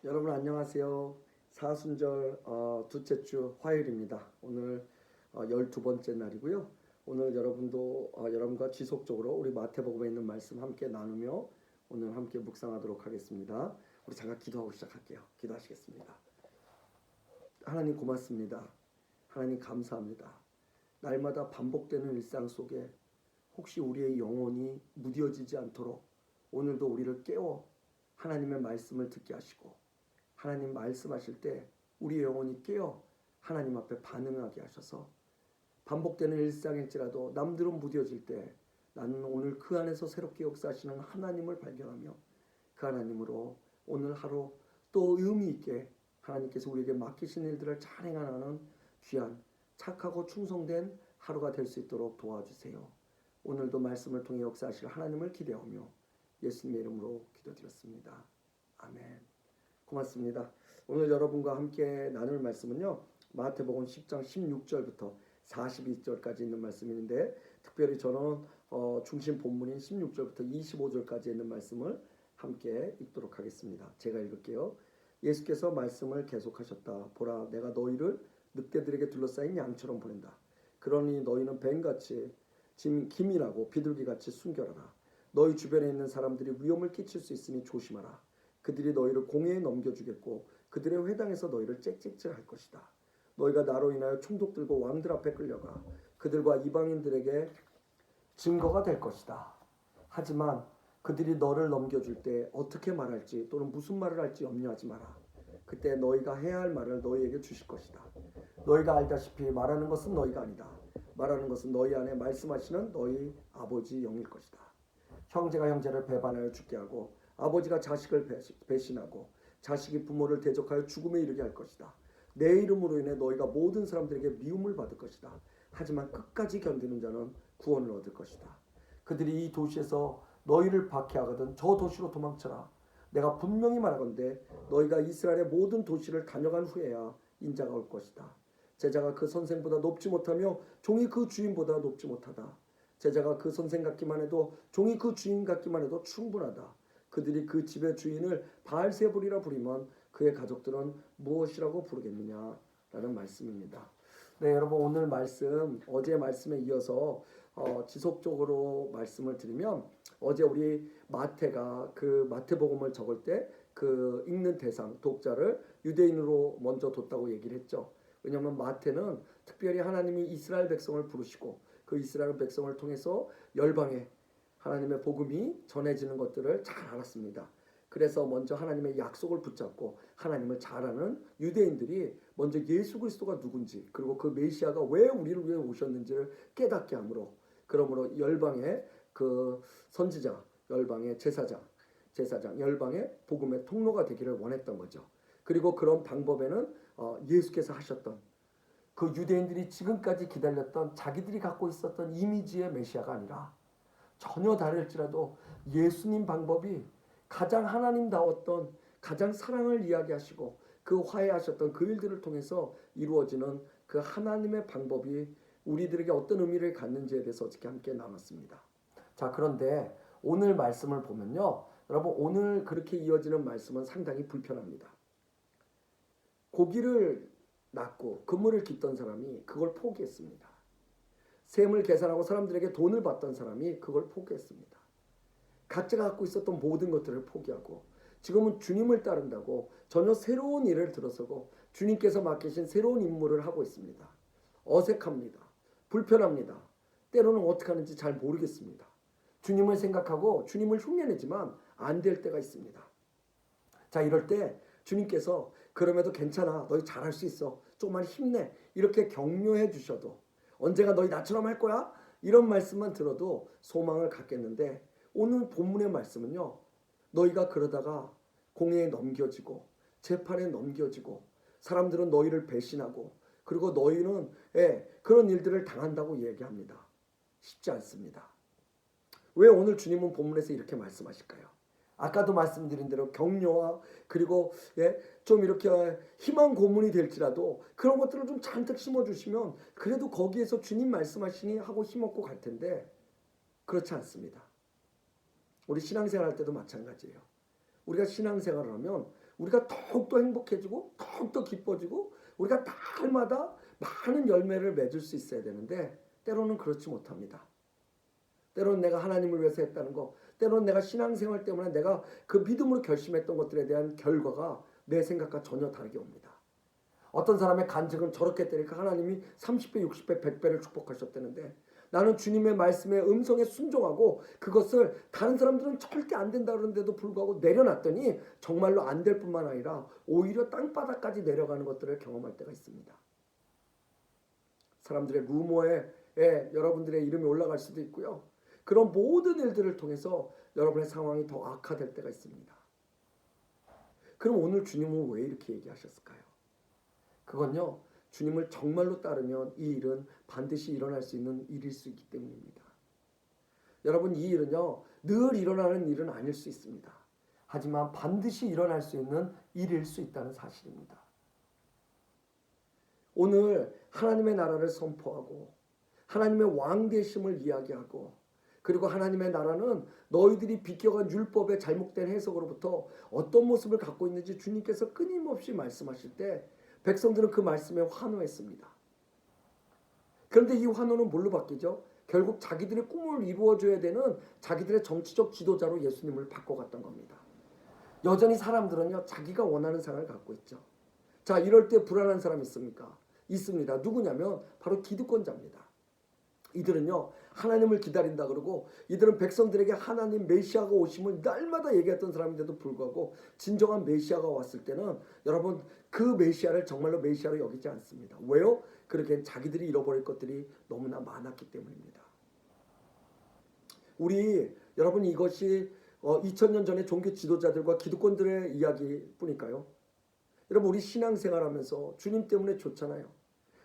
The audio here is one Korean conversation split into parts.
여러분 안녕하세요. 사순절 둘째 주 화요일입니다. 오늘 12번째 날이고요. 오늘 여러분도 여러분과 지속적으로 우리 마태복음에 있는 말씀 함께 나누며 오늘 함께 묵상하도록 하겠습니다. 우리 잠깐 기도하고 시작할게요. 기도하시겠습니다. 하나님 고맙습니다. 하나님 감사합니다. 날마다 반복되는 일상 속에 혹시 우리의 영혼이 무뎌지지 않도록 오늘도 우리를 깨워 하나님의 말씀을 듣게 하시고 하나님 말씀하실 때 우리의 영혼이 깨어 하나님 앞에 반응하게 하셔서 반복되는 일상일지라도 남들은 무뎌질 때 나는 오늘 그 안에서 새롭게 역사하시는 하나님을 발견하며 그 하나님으로 오늘 하루 또 의미 있게 하나님께서 우리에게 맡기신 일들을 잘 행하는 귀한 착하고 충성된 하루가 될 수 있도록 도와주세요. 오늘도 말씀을 통해 역사하실 하나님을 기대하며 예수님의 이름으로 기도드렸습니다. 아멘. 고맙습니다. 오늘 여러분과 함께 나눌 말씀은요. 마태복음 10장 16절부터 42절까지 있는 말씀인데 특별히 저는 중심 본문인 16절부터 25절까지 있는 말씀을 함께 읽도록 하겠습니다. 제가 읽을게요. 예수께서 말씀을 계속하셨다. 보라, 내가 너희를 늑대들에게 둘러싸인 양처럼 보낸다. 그러니 너희는 뱀같이 기민하고 비둘기같이 순결하라. 너희 주변에 있는 사람들이 위험을 끼칠 수 있으니 조심하라. 그들이 너희를 공회에 넘겨주겠고 그들의 회당에서 너희를 짹짹짹할 것이다. 너희가 나로 인하여 총독 들고 왕들 앞에 끌려가 그들과 이방인들에게 증거가 될 것이다. 하지만 그들이 너를 넘겨줄 때 어떻게 말할지 또는 무슨 말을 할지 염려하지 마라. 그때 너희가 해야 할 말을 너희에게 주실 것이다. 너희가 알다시피 말하는 것은 너희가 아니다. 말하는 것은 너희 안에 말씀하시는 너희 아버지 영일 것이다. 형제가 형제를 배반하여 죽게 하고 아버지가 자식을 배신하고 자식이 부모를 대적하여 죽음에 이르게 할 것이다. 내 이름으로 인해 너희가 모든 사람들에게 미움을 받을 것이다. 하지만 끝까지 견디는 자는 구원을 얻을 것이다. 그들이 이 도시에서 너희를 박해하거든 저 도시로 도망쳐라. 내가 분명히 말하건대 너희가 이스라엘의 모든 도시를 다녀간 후에야 인자가 올 것이다. 제자가 그 선생보다 높지 못하며 종이 그 주인보다 높지 못하다. 제자가 그 선생 같기만 해도 종이 그 주인 같기만 해도 충분하다. 그들이 그 집의 주인을 바알세불이라 부리면 그의 가족들은 무엇이라고 부르겠느냐 라는 말씀입니다. 네, 여러분 오늘 말씀 어제 말씀에 이어서 지속적으로 말씀을 드리면 어제 우리 마태가 그 마태복음을 적을 때 그 읽는 대상 독자를 유대인으로 먼저 뒀다고 얘기를 했죠. 왜냐하면 마태는 특별히 하나님이 이스라엘 백성을 부르시고 그 이스라엘 백성을 통해서 열방에 하나님의 복음이 전해지는 것들을 잘 알았습니다. 그래서 먼저 하나님의 약속을 붙잡고 하나님을 잘 아는 유대인들이 먼저 예수 그리스도가 누군지 그리고 그 메시아가 왜 우리를 위해 오셨는지를 깨닫게 하므로 그러므로 열방의 그 선지자, 열방의 제사장, 열방의 복음의 통로가 되기를 원했던 거죠. 그리고 그런 방법에는 예수께서 하셨던 그 유대인들이 지금까지 기다렸던 자기들이 갖고 있었던 이미지의 메시아가 아니라 전혀 다를지라도 예수님 방법이 가장 하나님다웠던 가장 사랑을 이야기하시고 그 화해하셨던 그 일들을 통해서 이루어지는 그 하나님의 방법이 우리들에게 어떤 의미를 갖는지에 대해서 어떻게 함께 나눴습니다. 자, 그런데 오늘 말씀을 보면요. 여러분 오늘 그렇게 이어지는 말씀은 상당히 불편합니다. 고기를 낳고 그물을 깃던 사람이 그걸 포기했습니다. 셈을 계산하고 사람들에게 돈을 받던 사람이 그걸 포기했습니다. 각자가 갖고 있었던 모든 것들을 포기하고 지금은 주님을 따른다고 전혀 새로운 일을 들어서고 주님께서 맡기신 새로운 임무를 하고 있습니다. 어색합니다. 불편합니다. 때로는 어떻게 하는지 잘 모르겠습니다. 주님을 생각하고 주님을 흉내내지만 안 될 때가 있습니다. 자, 이럴 때 주님께서 그럼에도 괜찮아, 너희 잘할 수 있어, 조금만 힘내 이렇게 격려해 주셔도 언제가 너희 나처럼 할 거야? 이런 말씀만 들어도 소망을 갖겠는데 오늘 본문의 말씀은요. 너희가 그러다가 공회에 넘겨지고 재판에 넘겨지고 사람들은 너희를 배신하고 그리고 너희는 그런 일들을 당한다고 얘기합니다. 쉽지 않습니다. 왜 오늘 주님은 본문에서 이렇게 말씀하실까요? 아까도 말씀드린 대로 격려와 그리고 좀 이렇게 희망 고문이 될지라도 그런 것들을 좀 잔뜩 심어주시면 그래도 거기에서 주님 말씀하시니 하고 힘없고 갈 텐데 그렇지 않습니다. 우리 신앙생활 할 때도 마찬가지예요. 우리가 신앙생활을 하면 우리가 더욱더 행복해지고 더욱더 기뻐지고 우리가 날마다 많은 열매를 맺을 수 있어야 되는데 때로는 그렇지 못합니다. 때로는 내가 하나님을 위해서 했다는 거, 때로는 내가 신앙생활 때문에 내가 그 믿음으로 결심했던 것들에 대한 결과가 내 생각과 전혀 다르게 옵니다. 어떤 사람의 간증은 저렇게 때리니까 하나님이 30배, 60배, 100배를 축복하셨다는데 나는 주님의 말씀의 음성에 순종하고 그것을 다른 사람들은 절대 안 된다 그러는데도 불구하고 내려놨더니 정말로 안 될 뿐만 아니라 오히려 땅바닥까지 내려가는 것들을 경험할 때가 있습니다. 사람들의 루머에 여러분들의 이름이 올라갈 수도 있고요. 그런 모든 일들을 통해서 여러분의 상황이 더 악화될 때가 있습니다. 그럼 오늘 주님은 왜 이렇게 얘기하셨을까요? 그건요, 주님을 정말로 따르면 이 일은 반드시 일어날 수 있는 일일 수 있기 때문입니다. 여러분, 이 일은요, 늘 일어나는 일은 아닐 수 있습니다. 하지만 반드시 일어날 수 있는 일일 수 있다는 사실입니다. 오늘 하나님의 나라를 선포하고 하나님의 왕 되심을 이야기하고 그리고 하나님의 나라는 너희들이 비껴간 율법의 잘못된 해석으로부터 어떤 모습을 갖고 있는지 주님께서 끊임없이 말씀하실 때 백성들은 그 말씀에 환호했습니다. 그런데 이 환호는 뭘로 바뀌죠? 결국 자기들의 꿈을 이루어줘야 되는 자기들의 정치적 지도자로 예수님을 바꿔갔던 겁니다. 여전히 사람들은요, 자기가 원하는 상을 갖고 있죠. 자, 이럴 때 불안한 사람이 있습니까? 있습니다. 누구냐면 바로 기득권자입니다. 이들은요, 하나님을 기다린다 그러고 이들은 백성들에게 하나님 메시아가 오심을 날마다 얘기했던 사람인데도 불구하고 진정한 메시아가 왔을 때는 여러분 그 메시아를 정말로 메시아로 여기지 않습니다. 왜요? 그렇게 자기들이 잃어버릴 것들이 너무나 많았기 때문입니다. 우리 여러분 이것이 2000년 전에 종교 지도자들과 기득권들의 이야기뿐일까요? 여러분 우리 신앙생활하면서 주님 때문에 좋잖아요.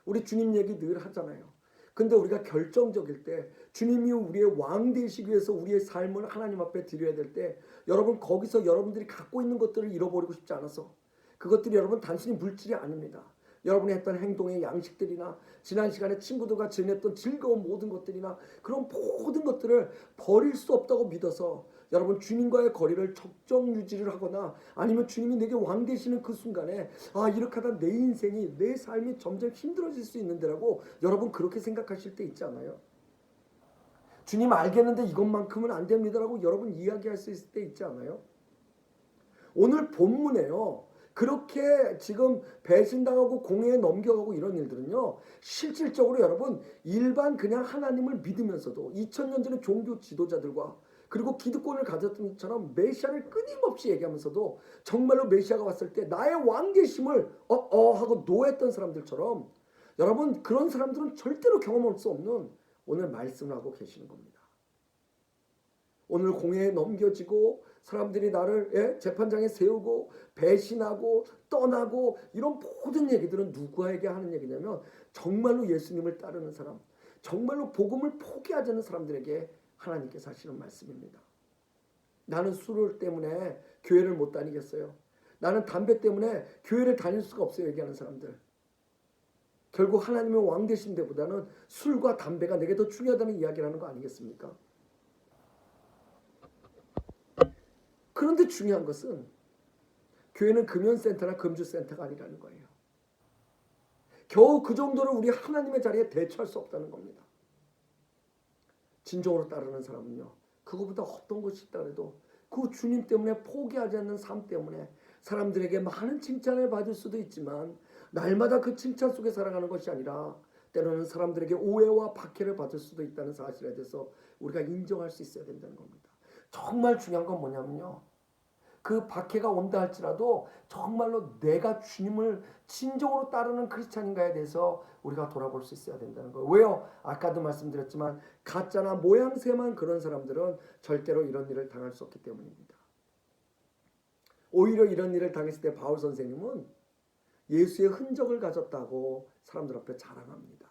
우리 주님 얘기 늘 하잖아요. 근데 우리가 결정적일 때 주님이 우리의 왕 되시기 위해서 우리의 삶을 하나님 앞에 드려야 될 때 여러분 거기서 여러분들이 갖고 있는 것들을 잃어버리고 싶지 않아서 그것들이 여러분 단순히 물질이 아닙니다. 여러분이 했던 행동의 양식들이나 지난 시간에 친구들과 지냈던 즐거운 모든 것들이나 그런 모든 것들을 버릴 수 없다고 믿어서 여러분 주님과의 거리를 적정 유지를 하거나 아니면 주님이 내게 왕 되시는 그 순간에 이렇게 하다 내 인생이 내 삶이 점점 힘들어질 수 있는데라고 여러분 그렇게 생각하실 때 있지 않아요? 주님 알겠는데 이것만큼은 안 됩니다라고 여러분 이야기할 수 있을 때 있지 않아요? 오늘 본문에요. 그렇게 지금 배신당하고 공회에 넘겨가고 이런 일들은요. 실질적으로 여러분 일반 그냥 하나님을 믿으면서도 2000년 전에 종교 지도자들과 그리고 기득권을 가졌던 것처럼 메시아를 끊임없이 얘기하면서도 정말로 메시아가 왔을 때 나의 왕 되심을 하고 노했던 사람들처럼 여러분 그런 사람들은 절대로 경험할 수 없는 오늘 말씀을 하고 계시는 겁니다. 오늘 공회에 넘겨지고 사람들이 나를 재판장에 세우고 배신하고 떠나고 이런 모든 얘기들은 누구에게 하는 얘기냐면 정말로 예수님을 따르는 사람, 정말로 복음을 포기하지 않는 사람들에게 하나님께서 하시는 말씀입니다. 나는 술 때문에 교회를 못 다니겠어요. 나는 담배 때문에 교회를 다닐 수가 없어요. 얘기하는 사람들. 결국 하나님의 왕 되신 데보다는 술과 담배가 내게 더 중요하다는 이야기를 하는 거 아니겠습니까? 그런데 중요한 것은 교회는 금연센터나 금주센터가 아니라는 거예요. 겨우 그 정도로 우리 하나님의 자리에 대처할 수 없다는 겁니다. 진정으로 따르는 사람은요. 그거보다 어떤 것이 있다 해도 그 주님 때문에 포기하지 않는 삶 때문에 사람들에게 많은 칭찬을 받을 수도 있지만 날마다 그 칭찬 속에 살아가는 것이 아니라 때로는 사람들에게 오해와 박해를 받을 수도 있다는 사실에 대해서 우리가 인정할 수 있어야 된다는 겁니다. 정말 중요한 건 뭐냐면요. 그 박해가 온다 할지라도 정말로 내가 주님을 진정으로 따르는 크리스찬인가에 대해서 우리가 돌아볼 수 있어야 된다는 거예요. 왜요? 아까도 말씀드렸지만 가짜나 모양새만 그런 사람들은 절대로 이런 일을 당할 수 없기 때문입니다. 오히려 이런 일을 당했을 때 바울 선생님은 예수의 흔적을 가졌다고 사람들 앞에 자랑합니다.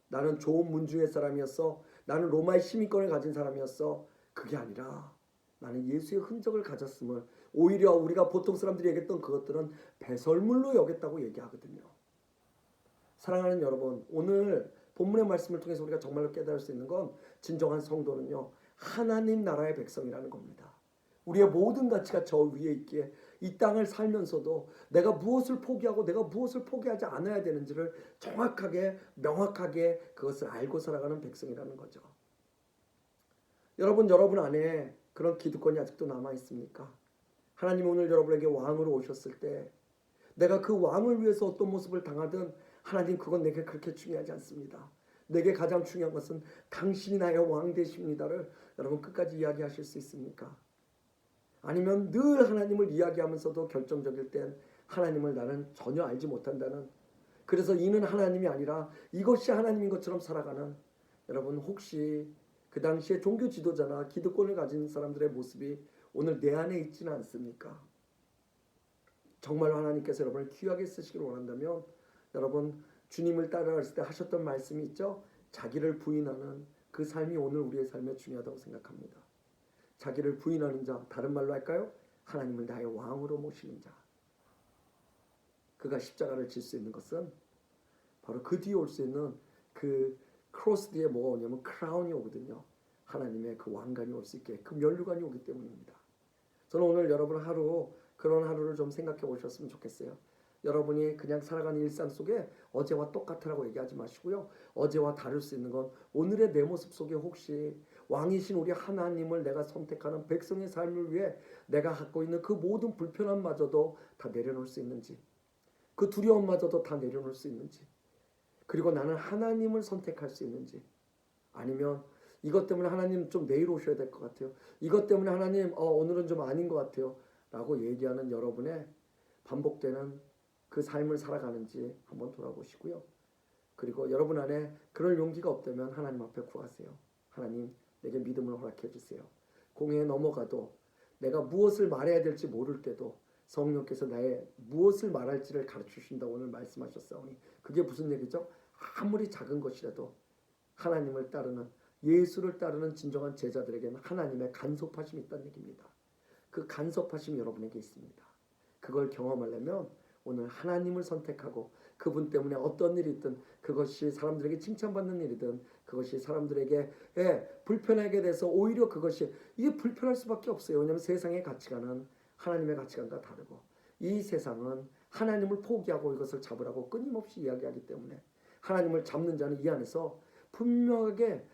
나는 좋은 문중의 사람이었어. 나는 로마의 시민권을 가진 사람이었어. 그게 아니라 나는 예수의 흔적을 가졌음을 오히려 우리가 보통 사람들이 얘기했던 그것들은 배설물로 여겼다고 얘기하거든요. 사랑하는 여러분, 오늘 본문의 말씀을 통해서 우리가 정말로 깨달을 수 있는 건 진정한 성도는요. 하나님 나라의 백성이라는 겁니다. 우리의 모든 가치가 저 위에 있기에 이 땅을 살면서도 내가 무엇을 포기하고 내가 무엇을 포기하지 않아야 되는지를 정확하게 명확하게 그것을 알고 살아가는 백성이라는 거죠. 여러분 안에 그런 기득권이 아직도 남아 있습니까? 하나님 오늘 여러분에게 왕으로 오셨을 때 내가 그 왕을 위해서 어떤 모습을 당하든 하나님 그건 내게 그렇게 중요하지 않습니다. 내게 가장 중요한 것은 당신이 나의 왕 되십니다를 여러분 끝까지 이야기하실 수 있습니까? 아니면 늘 하나님을 이야기하면서도 결정적일 땐 하나님을 나는 전혀 알지 못한다는, 그래서 이는 하나님이 아니라 이것이 하나님인 것처럼 살아가는, 여러분 혹시 그 당시에 종교 지도자나 기득권을 가진 사람들의 모습이 오늘 내 안에 있지는 않습니까? 정말로 하나님께서 여러분을 귀하게 쓰시길 원한다면 여러분 주님을 따라갈 때 하셨던 말씀이 있죠. 자기를 부인하는 그 삶이 오늘 우리의 삶에 중요하다고 생각합니다. 자기를 부인하는 자, 다른 말로 할까요? 하나님을 나의 왕으로 모시는 자. 그가 십자가를 질 수 있는 것은 바로 그 뒤에 올 수 있는 그 크로스 뒤에 뭐가 오냐면 크라운이 오거든요. 하나님의 그 왕관이 올 수 있게 그 면류관이 오기 때문입니다. 저는 오늘 여러분 하루 그런 하루를 좀 생각해 보셨으면 좋겠어요. 여러분이 그냥 살아가는 일상 속에 어제와 똑같으라고 얘기하지 마시고요. 어제와 다를 수 있는 건 오늘의 내 모습 속에 혹시 왕이신 우리 하나님을 내가 선택하는 백성의 삶을 위해 내가 갖고 있는 그 모든 불편함마저도 다 내려놓을 수 있는지, 그 두려움마저도 다 내려놓을 수 있는지, 그리고 나는 하나님을 선택할 수 있는지, 아니면 이것 때문에 하나님 좀 내일 오셔야 될 것 같아요. 이것 때문에 하나님 오늘은 좀 아닌 것 같아요. 라고 얘기하는 여러분의 반복되는 그 삶을 살아가는지 한번 돌아보시고요. 그리고 여러분 안에 그럴 용기가 없다면 하나님 앞에 구하세요. 하나님 내게 믿음을 허락해 주세요. 공회에 넘어가도 내가 무엇을 말해야 될지 모를 때도 성령께서 나의 무엇을 말할지를 가르쳐 주신다고 오늘 말씀하셨사오니 그게 무슨 얘기죠? 아무리 작은 것이라도 하나님을 따르는, 예수를 따르는 진정한 제자들에게는 하나님의 간섭하심이 있다는 얘기입니다. 그 간섭하심이 여러분에게 있습니다. 그걸 경험하려면 오늘 하나님을 선택하고 그분 때문에 어떤 일이 있든, 그것이 사람들에게 칭찬받는 일이든 그것이 사람들에게 불편하게 돼서 오히려 그것이 이게 불편할 수밖에 없어요. 왜냐하면 세상의 가치관은 하나님의 가치관과 다르고 이 세상은 하나님을 포기하고 이것을 잡으라고 끊임없이 이야기하기 때문에 하나님을 잡는 자는 이 안에서 분명하게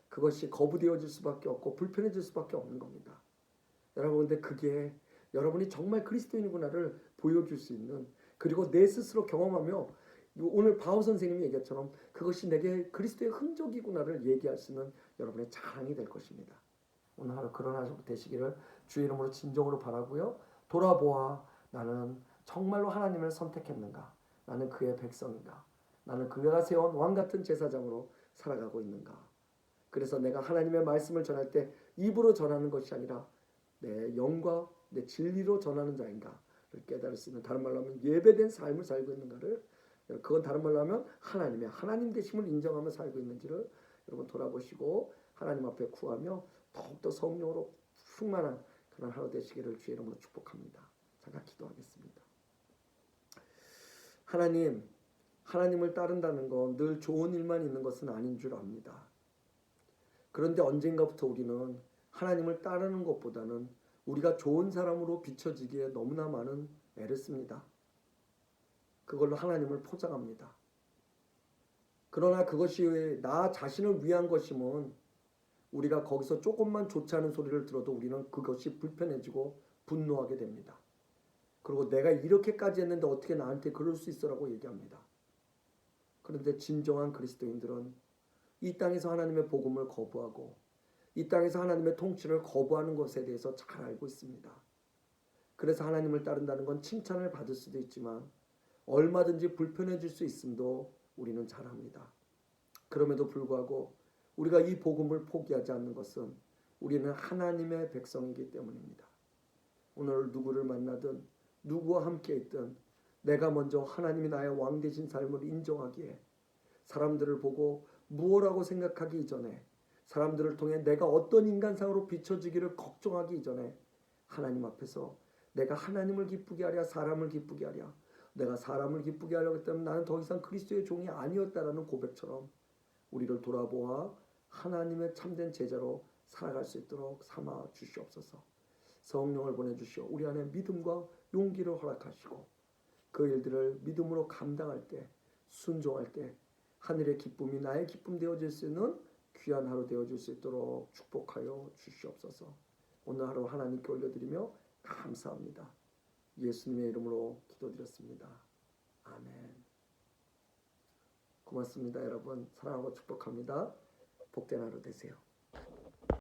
그것이 거부되어질 수밖에 없고 불편해질 수밖에 없는 겁니다. 여러분 근데 그게 여러분이 정말 그리스도인이구나를 보여줄 수 있는, 그리고 내 스스로 경험하며 오늘 바오 선생님이 얘기했처럼 그것이 내게 그리스도의 흔적이구나를 얘기할 수 있는 여러분의 자랑이 될 것입니다. 오늘 하루 그런 하루 되시기를 주의 이름으로 진정으로 바라고요. 돌아보아 나는 정말로 하나님을 선택했는가? 나는 그의 백성인가? 나는 그가 세운 왕같은 제사장으로 살아가고 있는가? 그래서 내가 하나님의 말씀을 전할 때 입으로 전하는 것이 아니라 내 영과 내 진리로 전하는 자인가를 깨달을 수 있는, 다른 말로 하면 예배된 삶을 살고 있는가를, 그건 다른 말로 하면 하나님의 하나님 되심을 인정하며 살고 있는지를 여러분 돌아보시고 하나님 앞에 구하며 더욱더 성령으로 충만한 그런 하루 되시기를 주의 이름으로 축복합니다. 잠깐 기도하겠습니다. 하나님을 따른다는 건 늘 좋은 일만 있는 것은 아닌 줄 압니다. 그런데 언젠가부터 우리는 하나님을 따르는 것보다는 우리가 좋은 사람으로 비춰지기에 너무나 많은 애를 씁니다. 그걸로 하나님을 포장합니다. 그러나 그것이 나 자신을 위한 것이면 우리가 거기서 조금만 좋지 않은 소리를 들어도 우리는 그것이 불편해지고 분노하게 됩니다. 그리고 내가 이렇게까지 했는데 어떻게 나한테 그럴 수 있어라고 얘기합니다. 그런데 진정한 그리스도인들은 이 땅에서 하나님의 복음을 거부하고 이 땅에서 하나님의 통치를 거부하는 것에 대해서 잘 알고 있습니다. 그래서 하나님을 따른다는 건 칭찬을 받을 수도 있지만 얼마든지 불편해질 수 있음도 우리는 잘 압니다. 그럼에도 불구하고 우리가 이 복음을 포기하지 않는 것은 우리는 하나님의 백성이기 때문입니다. 오늘 누구를 만나든 누구와 함께 있든 내가 먼저 하나님이 나의 왕 되신 삶을 인정하기에, 사람들을 보고 무엇라고 생각하기 이전에, 사람들을 통해 내가 어떤 인간상으로 비춰지기를 걱정하기 이전에 하나님 앞에서 내가 하나님을 기쁘게 하랴 사람을 기쁘게 하랴, 내가 사람을 기쁘게 하려고 했다면 나는 더 이상 그리스도의 종이 아니었다라는 고백처럼 우리를 돌아보아 하나님의 참된 제자로 살아갈 수 있도록 삼아 주시옵소서. 성령을 보내주시오. 우리 안에 믿음과 용기를 허락하시고 그 일들을 믿음으로 감당할 때, 순종할 때 하늘의 기쁨이 나의 기쁨 되어질 수 있는 귀한 하루 되어질 수 있도록 축복하여 주시옵소서. 오늘 하루 하나님께 올려드리며 감사합니다. 예수님의 이름으로 기도드렸습니다. 아멘. 고맙습니다. 여러분 사랑하고 축복합니다. 복된 하루 되세요.